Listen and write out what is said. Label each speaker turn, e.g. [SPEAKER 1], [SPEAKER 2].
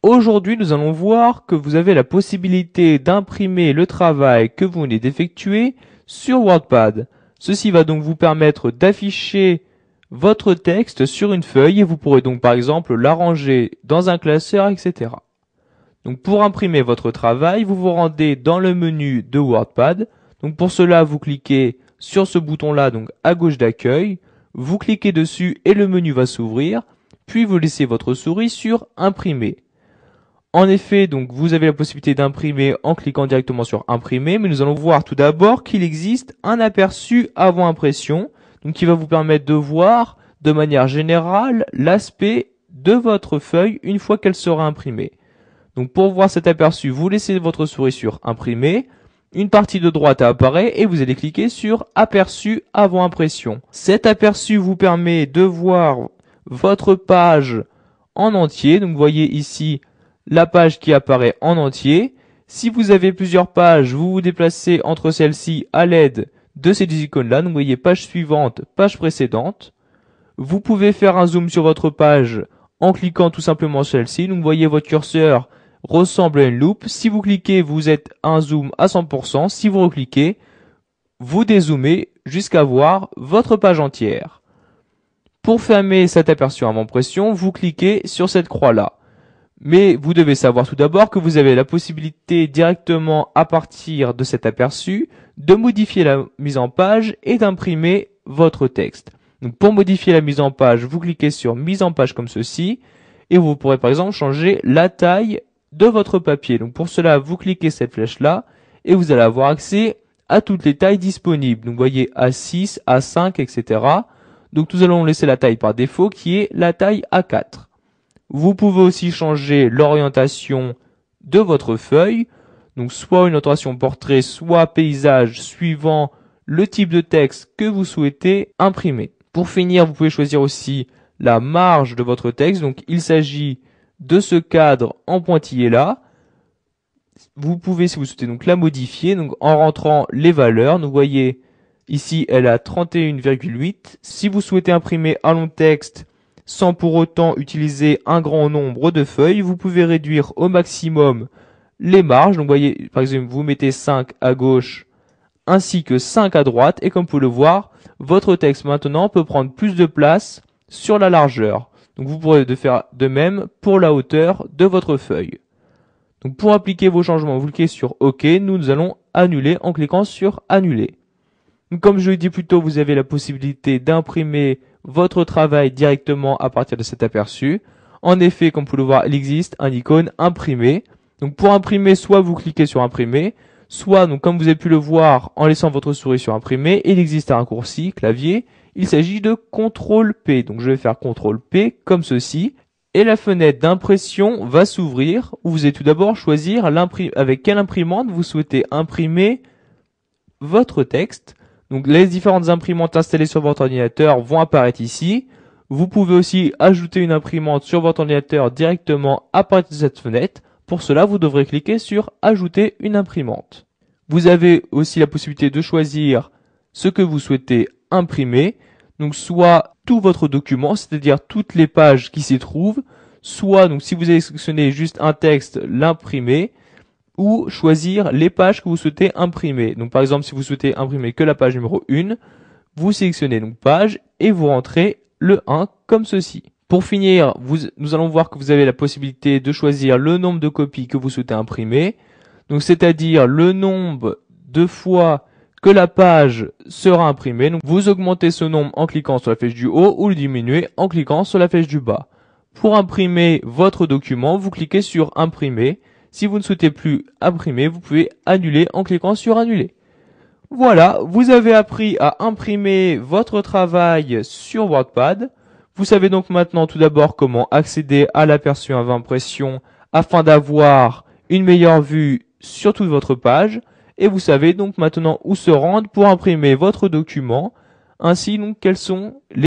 [SPEAKER 1] Aujourd'hui, nous allons voir que vous avez la possibilité d'imprimer le travail que vous venez d'effectuer sur WordPad. Ceci va donc vous permettre d'afficher votre texte sur une feuille et vous pourrez donc par exemple l'arranger dans un classeur, etc. Donc pour imprimer votre travail, vous vous rendez dans le menu de WordPad. Donc pour cela, vous cliquez sur ce bouton-là, donc à gauche d'accueil. Vous cliquez dessus et le menu va s'ouvrir. Puis vous laissez votre souris sur Imprimer. En effet, donc vous avez la possibilité d'imprimer en cliquant directement sur Imprimer, mais nous allons voir tout d'abord qu'il existe un aperçu avant impression, donc qui va vous permettre de voir de manière générale l'aspect de votre feuille une fois qu'elle sera imprimée. Donc pour voir cet aperçu, vous laissez votre souris sur Imprimer, une partie de droite apparaît et vous allez cliquer sur Aperçu avant impression. Cet aperçu vous permet de voir votre page en entier, donc vous voyez ici la page qui apparaît en entier. Si vous avez plusieurs pages, vous vous déplacez entre celles-ci à l'aide de ces deux icônes-là. Donc vous voyez page suivante, page précédente. Vous pouvez faire un zoom sur votre page en cliquant tout simplement sur celle-ci. Donc vous voyez votre curseur ressemble à une loupe. Si vous cliquez, vous êtes à un zoom à 100%. Si vous recliquez, vous dézoomez jusqu'à voir votre page entière. Pour fermer cet aperçu avant impression, vous cliquez sur cette croix-là. Mais vous devez savoir tout d'abord que vous avez la possibilité directement à partir de cet aperçu de modifier la mise en page et d'imprimer votre texte. Donc pour modifier la mise en page, vous cliquez sur mise en page comme ceci et vous pourrez par exemple changer la taille de votre papier. Donc pour cela, vous cliquez cette flèche là et vous allez avoir accès à toutes les tailles disponibles. Donc vous voyez A6, A5, etc. Donc nous allons laisser la taille par défaut qui est la taille A4. Vous pouvez aussi changer l'orientation de votre feuille, donc soit une orientation portrait, soit paysage, suivant le type de texte que vous souhaitez imprimer. Pour finir, vous pouvez choisir aussi la marge de votre texte, donc il s'agit de ce cadre en pointillé là. Vous pouvez, si vous souhaitez, donc la modifier, donc en rentrant les valeurs. Donc vous voyez ici, elle a 31,8. Si vous souhaitez imprimer un long texte sans pour autant utiliser un grand nombre de feuilles, vous pouvez réduire au maximum les marges. Donc vous voyez, par exemple, vous mettez 5 à gauche ainsi que 5 à droite. Et comme vous pouvez le voir, votre texte maintenant peut prendre plus de place sur la largeur. Donc vous pourrez faire de même pour la hauteur de votre feuille. Donc pour appliquer vos changements, vous cliquez sur OK. Nous allons annuler en cliquant sur Annuler. Donc comme je l'ai dit plus tôt, vous avez la possibilité d'imprimer votre travail directement à partir de cet aperçu. En effet, comme vous pouvez le voir, il existe un icône imprimer. Donc pour imprimer, soit vous cliquez sur imprimer, soit, donc comme vous avez pu le voir en laissant votre souris sur imprimer, il existe un raccourci clavier. Il s'agit de CTRL P. Donc je vais faire CTRL P comme ceci. Et la fenêtre d'impression va s'ouvrir où vous allez tout d'abord choisir avec quelle imprimante vous souhaitez imprimer votre texte. Donc les différentes imprimantes installées sur votre ordinateur vont apparaître ici. Vous pouvez aussi ajouter une imprimante sur votre ordinateur directement à partir de cette fenêtre. Pour cela, vous devrez cliquer sur Ajouter une imprimante. Vous avez aussi la possibilité de choisir ce que vous souhaitez imprimer. Donc soit tout votre document, c'est-à-dire toutes les pages qui s'y trouvent, soit donc si vous avez sélectionné juste un texte, l'imprimer, ou choisir les pages que vous souhaitez imprimer. Donc par exemple, si vous souhaitez imprimer que la page numéro 1, vous sélectionnez donc page et vous rentrez le 1 comme ceci. Pour finir, nous allons voir que vous avez la possibilité de choisir le nombre de copies que vous souhaitez imprimer. Donc c'est-à-dire le nombre de fois que la page sera imprimée. Donc vous augmentez ce nombre en cliquant sur la flèche du haut ou le diminuez en cliquant sur la flèche du bas. Pour imprimer votre document, vous cliquez sur Imprimer. Si vous ne souhaitez plus imprimer, vous pouvez annuler en cliquant sur Annuler. Voilà, vous avez appris à imprimer votre travail sur WordPad. Vous savez donc maintenant tout d'abord comment accéder à l'aperçu avant impression afin d'avoir une meilleure vue sur toute votre page. Et vous savez donc maintenant où se rendre pour imprimer votre document. Ainsi donc quels sont les